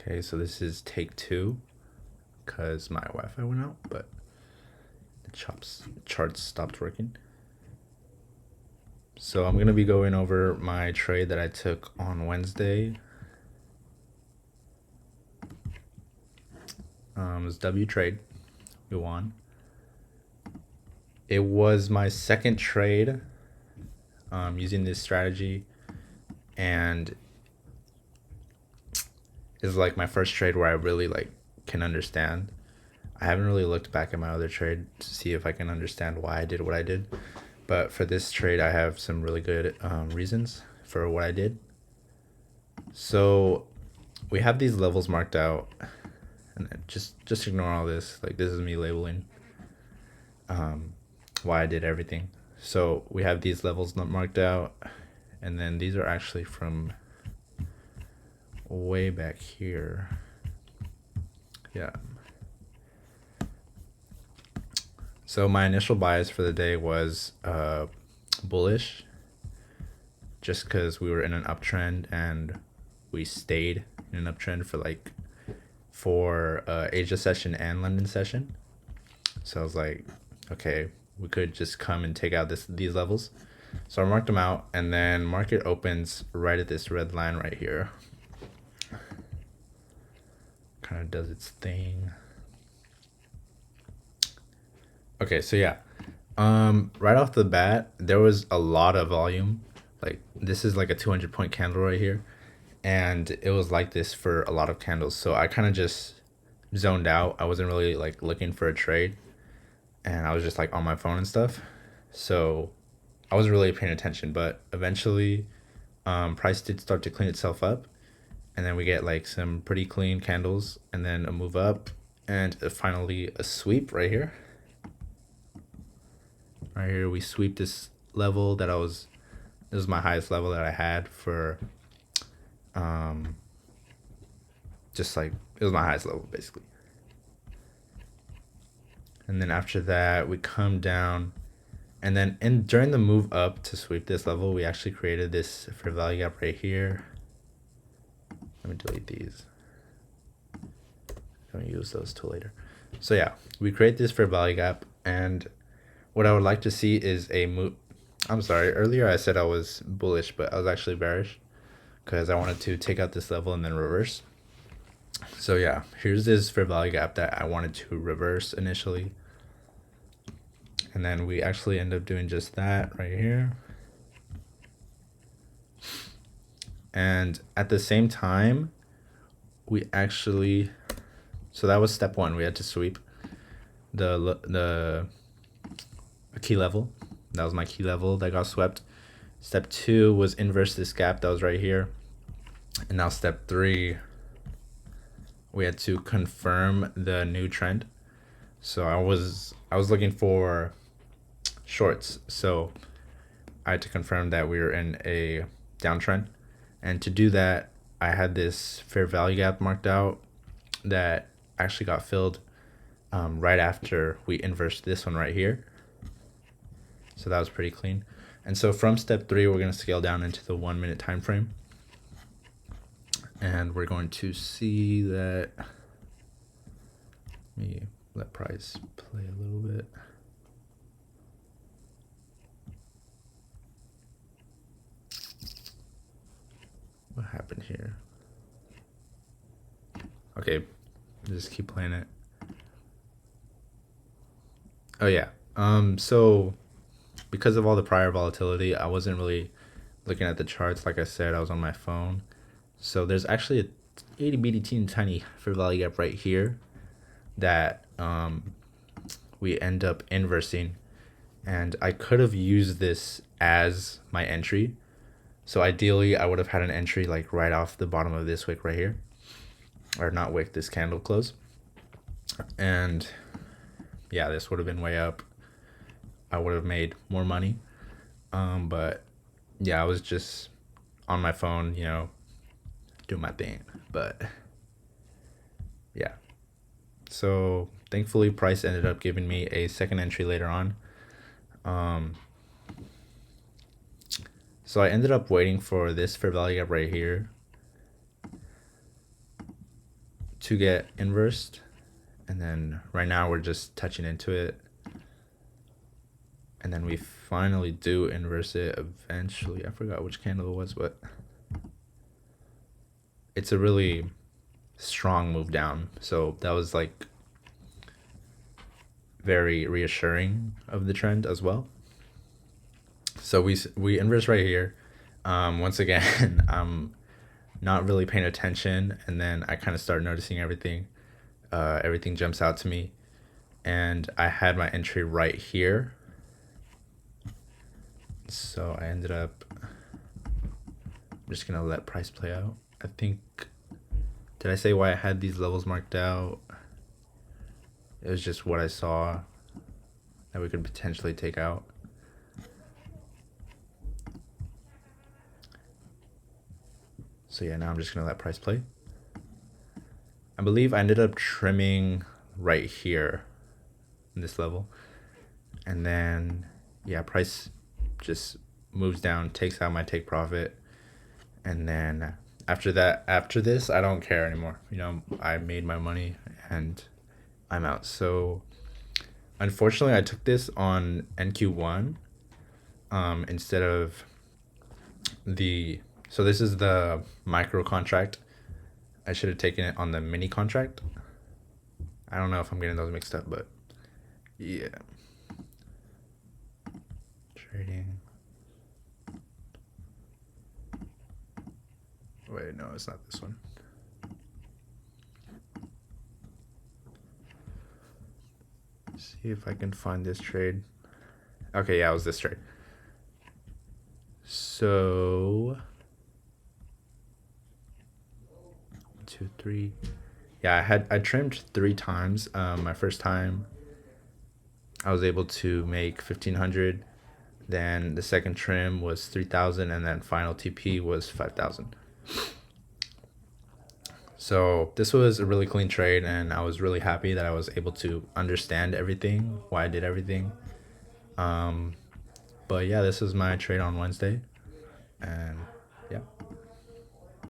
Okay, so this is take two because my Wi-Fi went out, but the charts stopped working. So I'm gonna be going over my trade that I took on Wednesday. It was W trade. We won. It was my second trade using this strategy, and it's like my first trade where I really like can understand. I haven't really looked back at my other trade to see if I can understand why I did what I did, but for this trade I have some really good reasons for what I did. So we have these levels marked out, and just ignore all this. Like, this is me labeling why I did everything. So we have these levels not marked out, and then these are actually from way back here. Yeah. So my initial bias for the day was bullish, just because we were in an uptrend and we stayed in an uptrend for Asia session and London session. So I was like, okay, we could just come and take out these levels. So I marked them out, and then market opens right at this red line right here. Kind of does its thing. Okay, so yeah. Right off the bat, there was a lot of volume. Like, this is like a 200 point candle right here, and it was like this for a lot of candles. So I kind of just zoned out. I wasn't really like looking for a trade, and I was just like on my phone and stuff. So I wasn't really paying attention, but eventually price did start to clean itself up, and then we get like some pretty clean candles, and then a move up, and finally a sweep right here. Right here we sweep this level that this was my highest level that I had for just like, it was my highest level basically. And then after that we come down, and then during the move up to sweep this level, we actually created this fair value gap right here. Let me delete these. I'm gonna use those till later. So yeah, we create this fair value gap, and what I would like to see is a move. I'm sorry, earlier I said I was bullish, but I was actually bearish because I wanted to take out this level and then reverse. So yeah, here's this fair value gap that I wanted to reverse initially, and then we actually end up doing just that right here. And at the same time, we actually, so that was step one. We had to sweep the key level. That was my key level that got swept. Step two was inverse this gap that was right here. And now step three, we had to confirm the new trend. So I was looking for shorts. So I had to confirm that we were in a downtrend. And to do that, I had this fair value gap marked out that actually got filled right after we inversed this one right here. So that was pretty clean. And so from step three, we're going to scale down into the 1 minute time frame. And we're going to see that, let me let price play a little bit. What happened here? Okay, just keep playing it. Oh yeah. So because of all the prior volatility, I wasn't really looking at the charts. Like I said, I was on my phone. So there's actually a itty bitty teeny tiny fair value gap right here that we end up inversing, and I could have used this as my entry. So ideally I would have had an entry like right off the bottom of this wick right here, or not wick, this candle close. And yeah, this would have been way up. I would have made more money. But yeah, I was just on my phone, doing my thing. But yeah. So thankfully price ended up giving me a second entry later on. So I ended up waiting for this fair value gap right here. to get inversed, and then right now we're just touching into it, and then we finally do inverse it eventually. I forgot which candle it was, but it's a really strong move down, so that was like very reassuring of the trend as well. So we inverse right here. Once again, I'm not really paying attention, and then I kind of start noticing everything. Everything jumps out to me, and I had my entry right here. So I ended up. I'm just gonna let price play out. I think. Did I say why I had these levels marked out? It was just what I saw that we could potentially take out. So yeah, now I'm just gonna let price play. I believe I ended up trimming right here in this level. And then, yeah, price just moves down, takes out my take profit. And then after that, after this, I don't care anymore. You know, I made my money and I'm out. So unfortunately, I took this on NQ1 instead of the. So this is the micro contract. I should have taken it on the mini contract. I don't know if I'm getting those mixed up, but yeah. Trading. Wait, no, it's not this one. See if I can find this trade. Okay, yeah, it was this trade. So 1, 2, 3. Yeah, I trimmed 3 times. My first time I was able to make 1,500. Then the second trim was 3,000, and then final TP was 5,000. So this was a really clean trade, and I was really happy that I was able to understand everything, why I did everything. But yeah, this was my trade on Wednesday, and